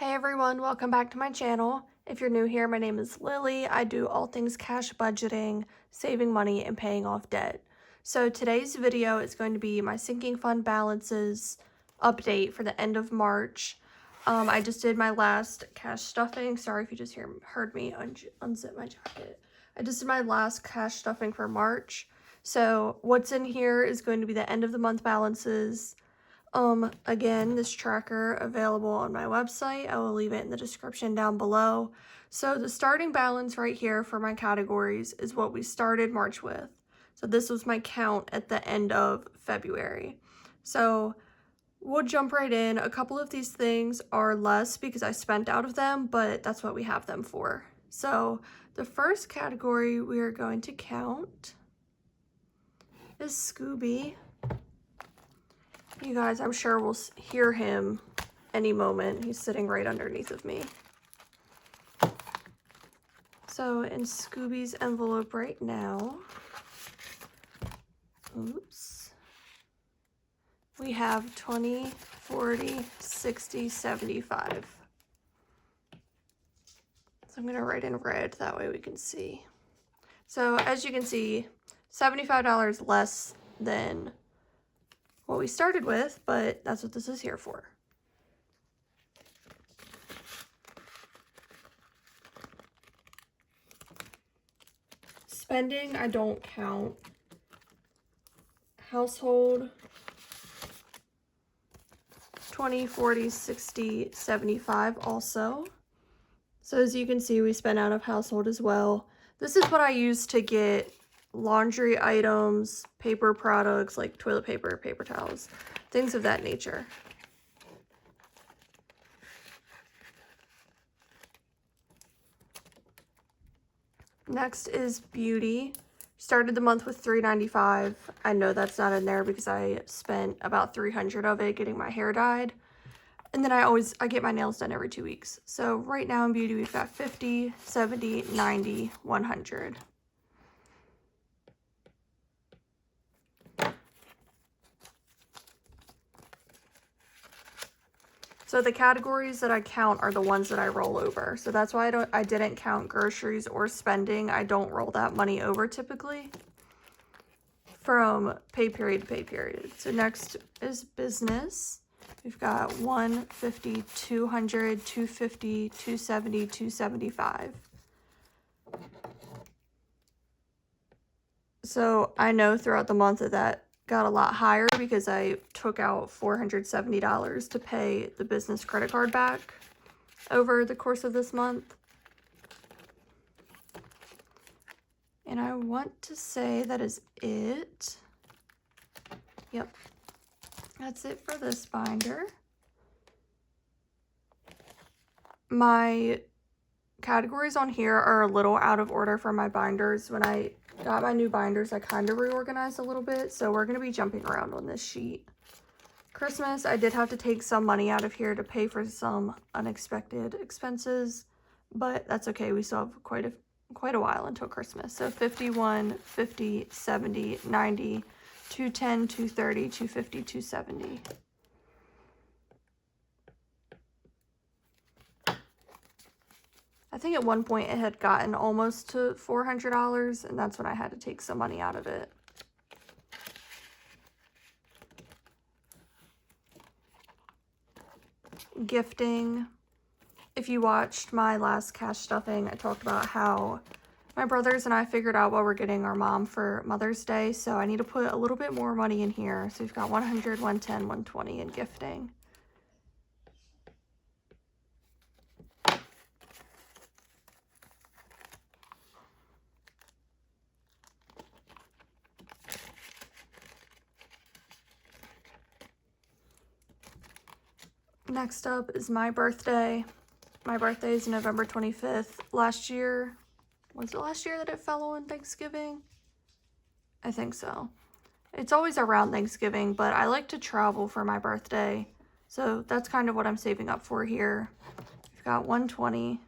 Hey everyone, welcome back to my channel. If you're new here, my name is Lily. I do all things cash budgeting, saving money, and paying off debt. So today's video is going to be my sinking fund balances update for the end of March. I just did my last cash stuffing. Sorry if you just heard me unzip my jacket. I just did my last cash stuffing for March. So what's in here is going to be the end of the month balances. Again, this tracker available on my website. I will leave it in the description down below. So the starting balance right here for my categories is what we started March with. So this was my count at the end of February. So we'll jump right in. A couple of these things are less because I spent out of them, but that's what we have them for. So the first category we are going to count is Scooby. You guys, I'm sure we'll hear him any moment. He's sitting right underneath of me. So in Scooby's envelope right now, we have 20, 40, 60, 75. So I'm going to write in red, that way we can see. So as you can see, $75 less than what we started with, but that's what this is here for. Spending, I don't count. Household, 20, 40, 60, 75 also. So as you can see, we spent out of household as well. This is what I use to get laundry items, paper products like toilet paper, paper towels, things of that nature. Next is beauty. Started the month with $3.95. I know that's not in there because I spent about $300 of it getting my hair dyed. And then I get my nails done every 2 weeks. So right now in beauty, we've got 50, 70, 90, 100. So the categories that I count are the ones that I roll over. So that's why I didn't count groceries or spending. I don't roll that money over typically from pay period to pay period. So next is business. We've got 150, 200, 250, 270, 275. So I know throughout the month that got a lot higher because I took out $470 to pay the business credit card back over the course of this month. And I want to say that is it. Yep. That's it for this binder. My categories on here are a little out of order for my binders. When I got my new binders, I kind of reorganized a little bit, so we're going to be jumping around on this sheet. Christmas, I did have to take some money out of here to pay for some unexpected expenses, but that's okay. We still have quite a while until Christmas. So 51, 50, 70, 90, 210, 230, 250, 270. I think at one point it had gotten almost to $400, and that's when I had to take some money out of it. Gifting. If you watched my last cash stuffing, I talked about how my brothers and I figured out what we're getting our mom for Mother's Day, so I need to put a little bit more money in here. So we've got 100, 110, 120 in gifting. Next up is my birthday. My birthday is November 25th. Last year, was it last year that it fell on Thanksgiving? I think so. It's always around Thanksgiving, but I like to travel for my birthday. So that's kind of what I'm saving up for here. We've got 120.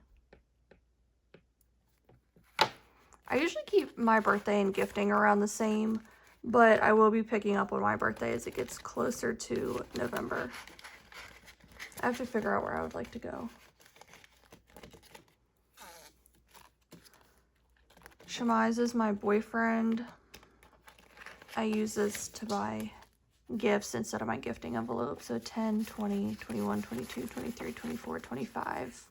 I usually keep my birthday and gifting around the same, but I will be picking up on my birthday as it gets closer to November. I have to figure out where I would like to go. Shamiz is my boyfriend. I use this to buy gifts instead of my gifting envelope. So 10, 20, 21, 22, 23, 24, 25.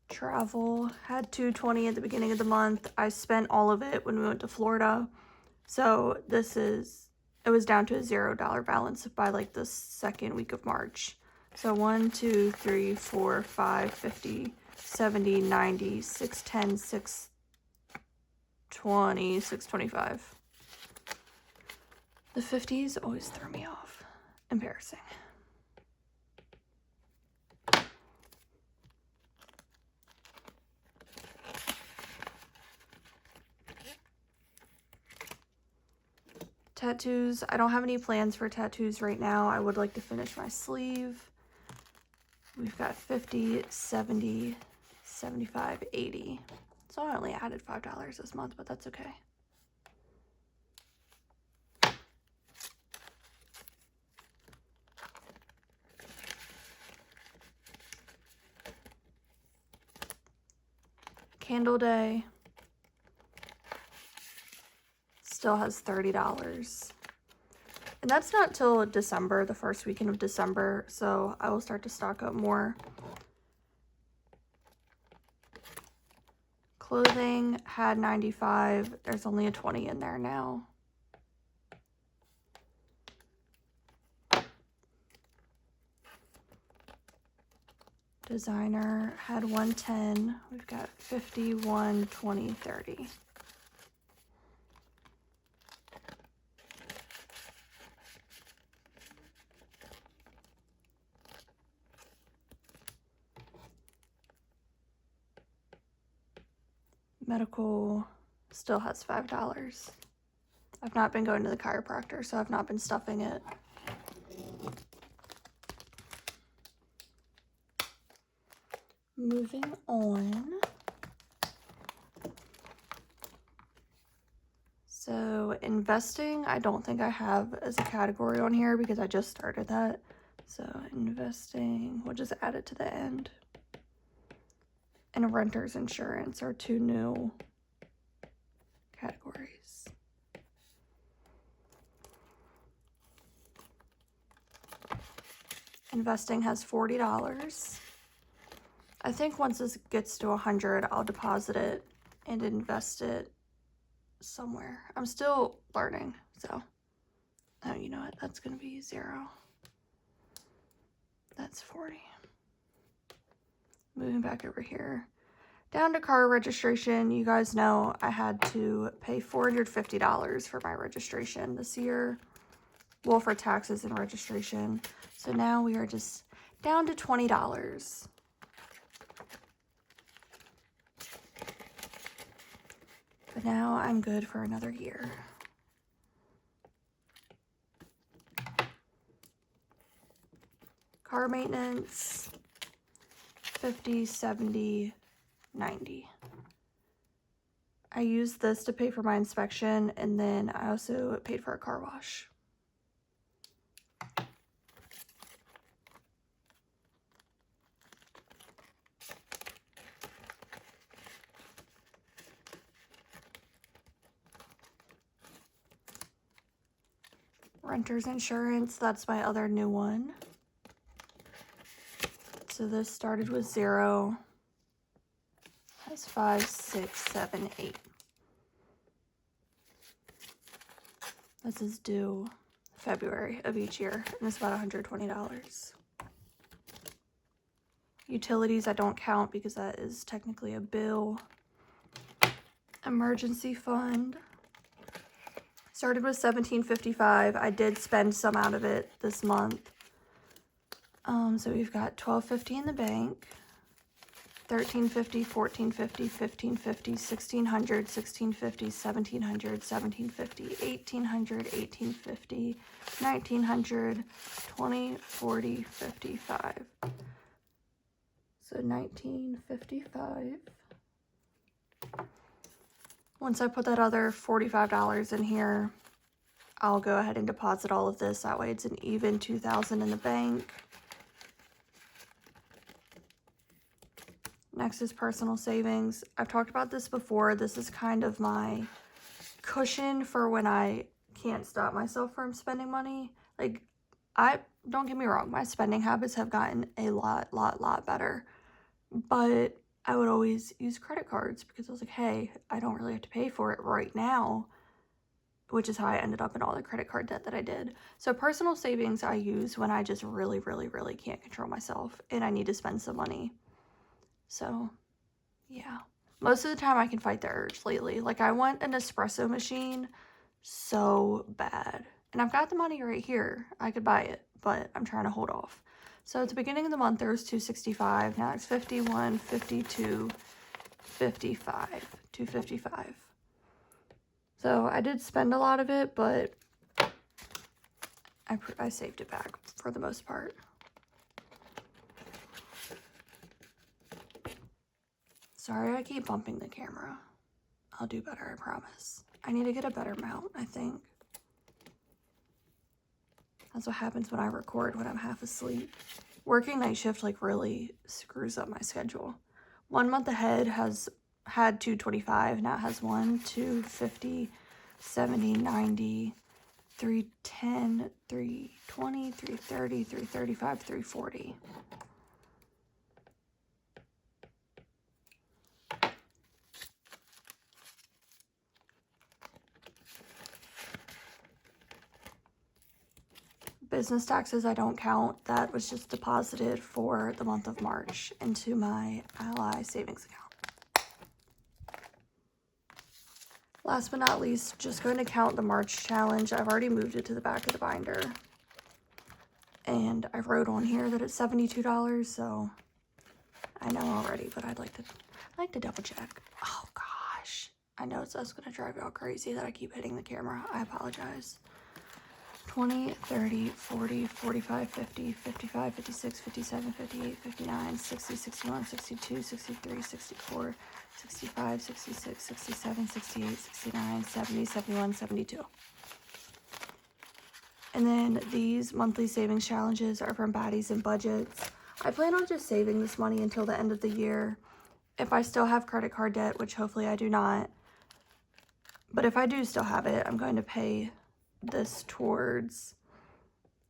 Travel, had $220 at the beginning of the month. I spent all of it when we went to Florida. So it was down to a $0 balance by like the second week of March. So 1, 2, 3, 4, 5, 50, 70, 90, 610, 620, 625. The 50s always throw me off. Embarrassing. Tattoos. I don't have any plans for tattoos right now. I would like to finish my sleeve. We've got 50, 70, 75, 80. So I only added $5 this month, but that's okay. Candle Day still has $30. And that's not till December, the first weekend of December, so I will start to stock up more. Clothing had 95. There's only a 20 in there now. Designer had 110. We've got 51, 20, 30. Medical still has $5. I've not been going to the chiropractor, so I've not been stuffing it. Moving on. So investing, I don't think I have as a category on here because I just started that. So investing, we'll just add it to the end. And renter's insurance are two new categories. Investing has $40. I think once this gets to 100, I'll deposit it and invest it somewhere. I'm still learning, so oh, you know what? That's gonna be 0. That's 40. Moving back over here. Down to car registration. You guys know I had to pay $450 for my registration this year. Well, for taxes and registration. So now we are just down to $20. But now I'm good for another year. Car maintenance, 50, 70, 90. I used this to pay for my inspection, and then I also paid for a car wash. Renter's insurance, that's my other new one. So this started with 0. Has 5, 6, 7, 8. This is due February of each year, and it's about $120. Utilities I don't count because that is technically a bill. Emergency fund. Started with $17.55. I did spend some out of it this month. So we've got $12.50 in the bank. $1,350, $1,450, $1,550, $1,600, $1,650, $1,700, $1,750, $1,800, $1,850, $1,900, $20, $40, $55. So $1,955. Once I put that other $45 in here, I'll go ahead and deposit all of this. That way it's an even $2,000 in the bank. Next is personal savings. I've talked about this before. This is kind of my cushion for when I can't stop myself from spending money. Like, don't get me wrong, my spending habits have gotten a lot better. But I would always use credit cards because I was like, hey, I don't really have to pay for it right now, which is how I ended up in all the credit card debt that I did. So personal savings I use when I just really can't control myself and I need to spend some money. So, yeah. Most of the time I can fight the urge lately. Like, I want an espresso machine so bad. And I've got the money right here. I could buy it, but I'm trying to hold off. So at the beginning of the month, there was $265. Now it's $51, $52, $55, $255. So I did spend a lot of it, but I saved it back for the most part. Sorry, I keep bumping the camera. I'll do better, I promise. I need to get a better mount, I think. That's what happens when I record when I'm half asleep. Working night shift like really screws up my schedule. 1 month ahead had 225, now it has 1, 250, 70, 90, 310, 320, 330, 335, 340. Business taxes I don't count. That was just deposited for the month of March into my Ally savings account. Last but not least, just going to count the March challenge. I've already moved it to the back of the binder. And I wrote on here that it's $72, so I know already, but I'd like to double check. Oh gosh. I know that's going to drive y'all crazy that I keep hitting the camera. I apologize. 20, 30, 40, 45, 50, 55, 56, 57, 58, 59, 60, 61, 62, 63, 64, 65, 66, 67, 68, 69, 70, 71, 72. And then these monthly savings challenges are from Baddies and Budgets. I plan on just saving this money until the end of the year. If I still have credit card debt, which hopefully I do not, but if I do still have it, I'm going to pay this towards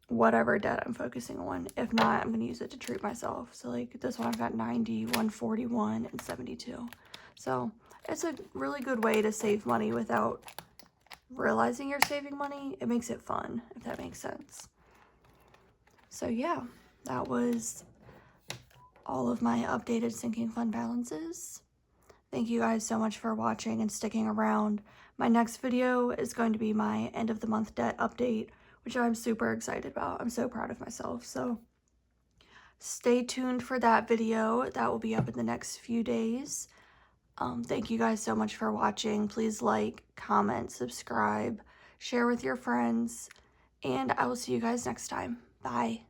whatever debt I'm focusing on. If not, I'm going to use it to treat myself. So like this one, I've got 90, 141, and 72. So it's a really good way to save money without realizing you're saving money. It makes it fun, if that makes sense. So yeah, that was all of my updated sinking fund balances. Thank you guys so much for watching and sticking around. My next video is going to be my end of the month debt update, which I'm super excited about. I'm so proud of myself. So stay tuned for that video. That will be up in the next few days. Thank you guys so much for watching. Please like, comment, subscribe, share with your friends, and I will see you guys next time. Bye.